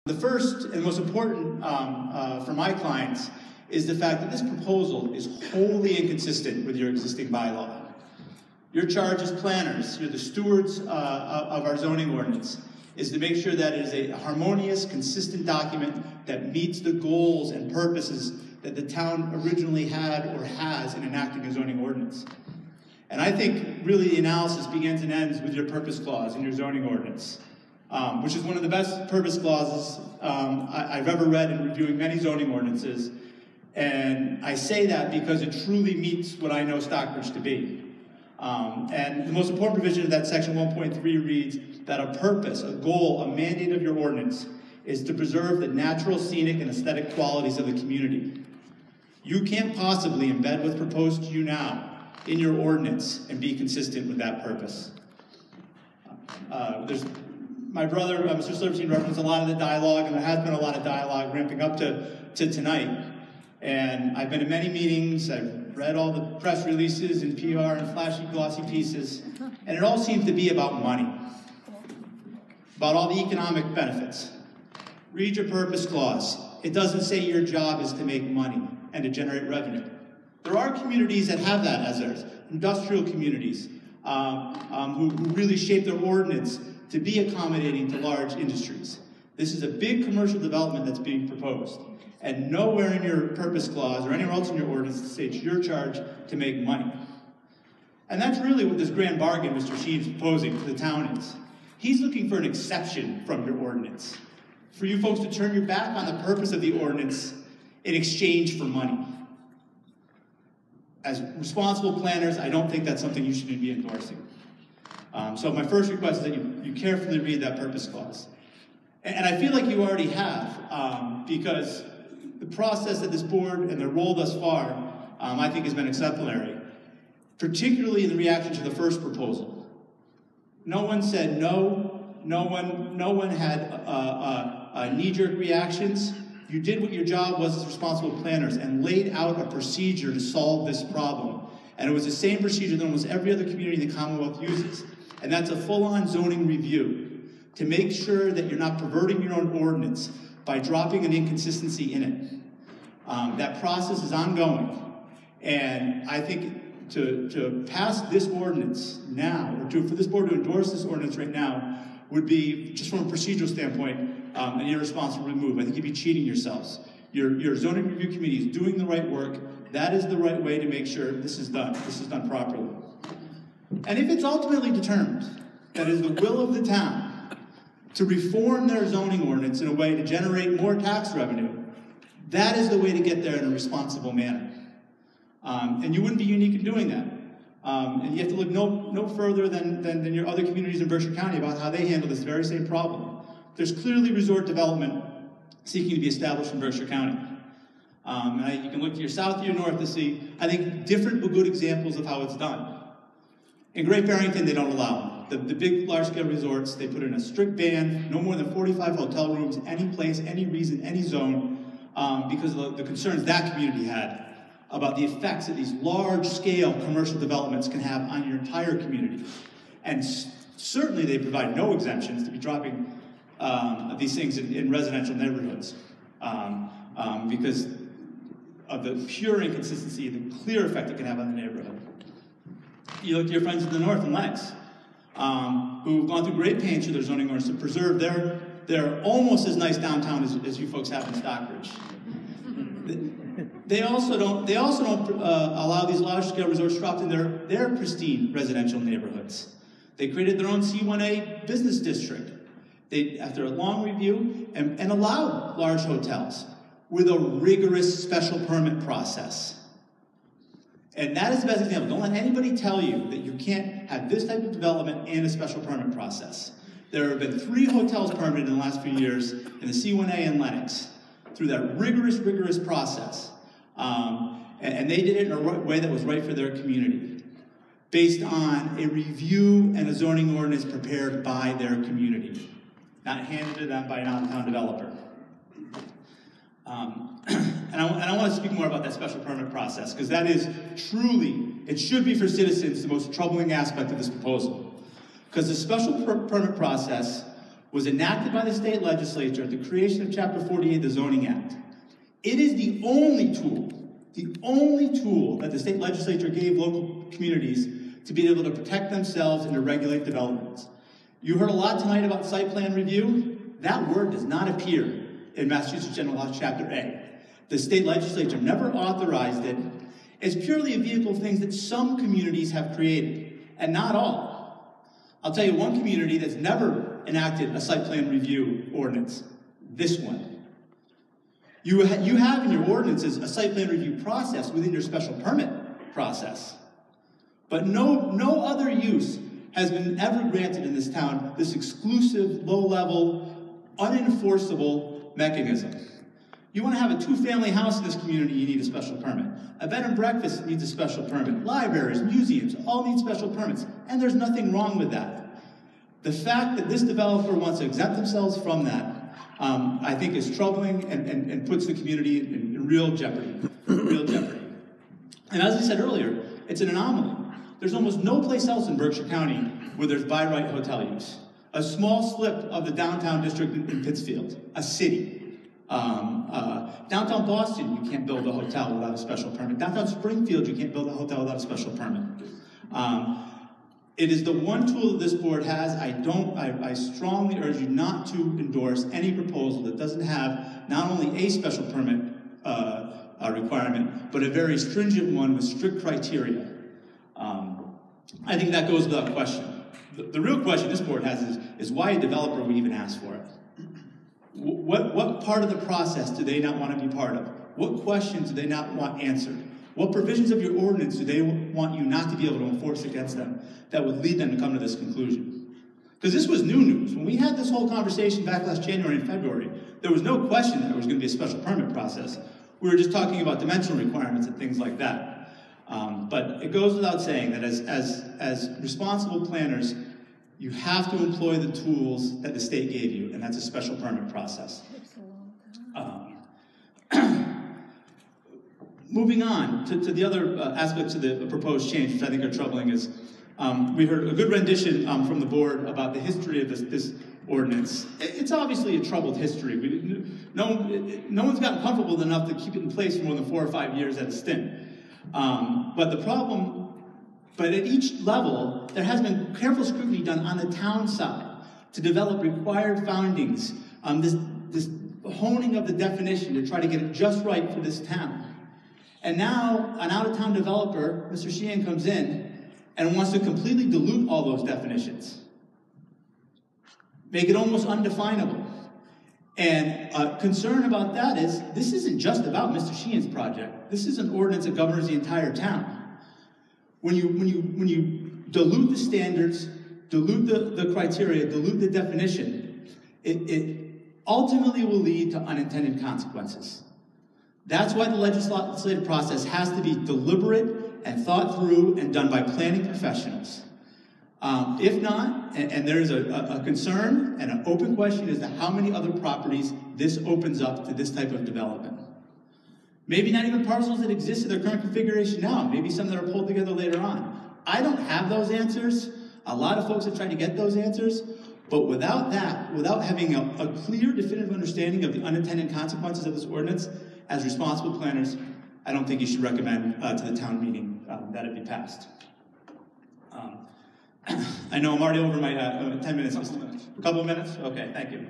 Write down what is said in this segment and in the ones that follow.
The first and most important for my clients is the fact that this proposal is wholly inconsistent with your existing bylaw. Your charge as planners, you're the stewards of our zoning ordinance, is to make sure that it is a harmonious, consistent document that meets the goals and purposes that the town originally had or has in enacting a zoning ordinance. And I think really the analysis begins and ends with your purpose clause in your zoning ordinance, which is one of the best purpose clauses I've ever read in reviewing many zoning ordinances. And I say that because it truly meets what I know Stockbridge to be. And the most important provision of that section 1.3 reads that a purpose, a goal, a mandate of your ordinance is to preserve the natural, scenic, and aesthetic qualities of the community. You can't possibly embed what's proposed to you now in your ordinance and be consistent with that purpose. My brother, Mr. Silverstein, referenced a lot of the dialogue, and there has been a lot of dialogue ramping up to tonight. And I've been in many meetings, I've read all the press releases and PR and flashy, glossy pieces, and it all seems to be about money, about all the economic benefits. Read your purpose clause. It doesn't say your job is to make money and to generate revenue. There are communities that have that as theirs, industrial communities who really shape their ordinance to be accommodating to large industries. This is a big commercial development that's being proposed. And nowhere in your purpose clause or anywhere else in your ordinance does it say it's your charge to make money. And that's really what this grand bargain Mr. Sheen's proposing to the town is. He's looking for an exception from your ordinance, for you folks to turn your back on the purpose of the ordinance in exchange for money. As responsible planners, I don't think that's something you should be endorsing. So my first request is that you carefully read that purpose clause. And I feel like you already have, because the process that this board and their role thus far, I think has been exemplary, particularly in the reaction to the first proposal. No one said no, no one had knee-jerk reactions. You did what your job was as responsible planners and laid out a procedure to solve this problem. And it was the same procedure that almost every other community in the Commonwealth uses. And that's a full-on zoning review to make sure that you're not perverting your own ordinance by dropping an inconsistency in it. That process is ongoing. And I think to pass this ordinance now, or for this board to endorse this ordinance right now, would be, just from a procedural standpoint, an irresponsible move. I think you'd be cheating yourselves. Your zoning review committee is doing the right work. That is the right way to make sure this is done properly. And if it's ultimately determined that it is the will of the town to reform their zoning ordinance in a way to generate more tax revenue, that is the way to get there in a responsible manner. And you wouldn't be unique in doing that. And you have to look no further than your other communities in Berkshire County about how they handle this very same problem. There's clearly resort development seeking to be established in Berkshire County. And you can look to your south, to your north to see, I think, different but good examples of how it's done. In Great Barrington, they don't allow them. The big, large-scale resorts, they put in a strict ban, no more than 45 hotel rooms, any place, any reason, any zone, because of the concerns that community had about the effects that these large-scale commercial developments can have on your entire community. And certainly they provide no exemptions to be dropping these things in residential neighborhoods because of the pure inconsistency, the clear effect it can have on the neighborhood. You look to your friends in the north in Lennox, who've gone through great pains through their zoning ordinance to preserve their almost as nice downtown as you folks have in Stockbridge. They also don't allow these large-scale resorts dropped in their pristine residential neighborhoods. They created their own C1A business district. They, after a long review, and allowed large hotels with a rigorous special permit process. And that is the best example. Don't let anybody tell you that you can't have this type of development and a special permit process. There have been 3 hotels permitted in the last few years in the C1A in Lennox through that rigorous process. And they did it in a way that was right for their community, based on a review and a zoning ordinance prepared by their community, not handed to them by an out-of-town developer. And I want to speak more about that special permit process, because that is truly, it should be for citizens, the most troubling aspect of this proposal. Because the special permit process was enacted by the state legislature at the creation of Chapter 48 of the Zoning Act. It is the only tool that the state legislature gave local communities to be able to protect themselves and to regulate developments. You heard a lot tonight about site plan review. That word does not appear in Massachusetts General Law Chapter A. The state legislature never authorized it. It's purely a vehicle of things that some communities have created, and not all. I'll tell you one community that's never enacted a site plan review ordinance, this one. You have in your ordinances a site plan review process within your special permit process. But no other use has been ever granted in this town, this exclusive, low-level, unenforceable mechanism. You want to have a two-family house in this community, you need a special permit. A bed and breakfast needs a special permit. Libraries, museums, all need special permits. And there's nothing wrong with that. The fact that this developer wants to exempt themselves from that, I think is troubling and puts the community in real jeopardy. And as I said earlier, it's an anomaly. There's almost no place else in Berkshire County where there's by right hotel use. A small slip of the downtown district in Pittsfield, a city. Downtown Boston, you can't build a hotel without a special permit. Downtown Springfield, you can't build a hotel without a special permit. It is the one tool that this board has. I strongly urge you not to endorse any proposal that doesn't have not only a special permit requirement, but a very stringent one with strict criteria. I think that goes without question. The real question this board has is why a developer would even ask for it. What part of the process do they not want to be part of? What questions do they not want answered? What provisions of your ordinance do they want you not to be able to enforce against them that would lead them to come to this conclusion? Because this was new news. When we had this whole conversation back last January and February, there was no question that there was going to be a special permit process. We were just talking about dimensional requirements and things like that. But it goes without saying that as responsible planners, you have to employ the tools that the state gave you, and that's a special permit process. Moving on to the other aspects of the proposed change, which I think are troubling, is we heard a good rendition from the board about the history of this ordinance. It's obviously a troubled history. No one's gotten comfortable enough to keep it in place for more than 4 or 5 years at a stint. But at each level, there has been careful scrutiny done on the town side to develop required findings, this honing of the definition to try to get it just right for this town. And now, an out-of-town developer, Mr. Sheehan, comes in and wants to completely dilute all those definitions. Make it almost undefinable. And concern about that is, this isn't just about Mr. Sheehan's project. This is an ordinance that governs the entire town. When you dilute the standards, dilute the criteria, dilute the definition, it ultimately will lead to unintended consequences. That's why the legislative process has to be deliberate and thought through and done by planning professionals. If not, and there is a concern and an open question as to how many other properties this opens up to this type of development. Maybe not even parcels that exist in their current configuration now. Maybe some that are pulled together later on. I don't have those answers. A lot of folks have tried to get those answers. But without that, without having a clear, definitive understanding of the unintended consequences of this ordinance, as responsible planners, I don't think you should recommend to the town meeting that it be passed. I know I'm already over my 10 minutes. A couple of minutes? Okay, thank you.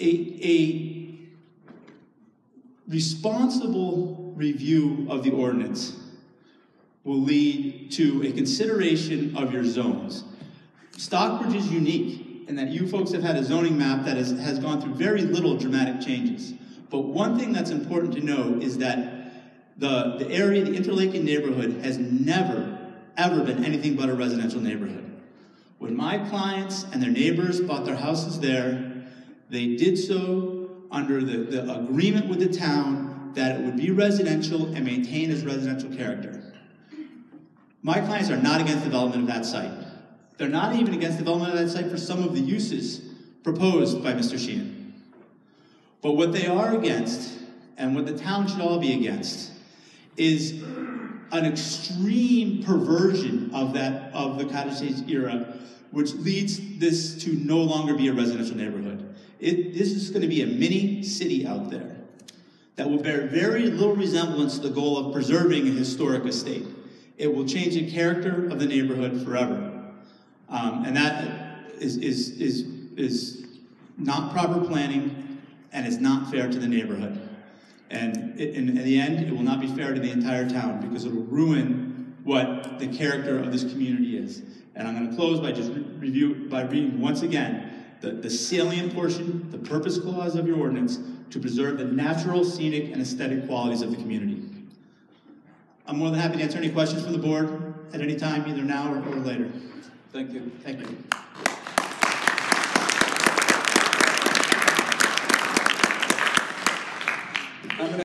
A responsible review of the ordinance will lead to a consideration of your zones. Stockbridge is unique in that you folks have had a zoning map that has gone through very little dramatic changes. But one thing that's important to know is that the area, the Interlaken neighborhood, has never, ever been anything but a residential neighborhood. When my clients and their neighbors bought their houses there, they did so under the agreement with the town that it would be residential and maintain its residential character. My clients are not against development of that site. They're not even against development of that site for some of the uses proposed by Mr. Sheehan. But what they are against, and what the town should all be against, is an extreme perversion of the cottage age era, which leads this to no longer be a residential neighborhood. This is going to be a mini city out there that will bear very little resemblance to the goal of preserving a historic estate. It will change the character of the neighborhood forever. And that is not proper planning, and is not fair to the neighborhood. And in the end, it will not be fair to the entire town, because it will ruin what the character of this community is. And I'm going to close by just reading once again the salient portion, the purpose clause of your ordinance, to preserve the natural, scenic, and aesthetic qualities of the community. I'm more than happy to answer any questions from the board at any time, either now or later. Thank you. Thank you. I'm gonna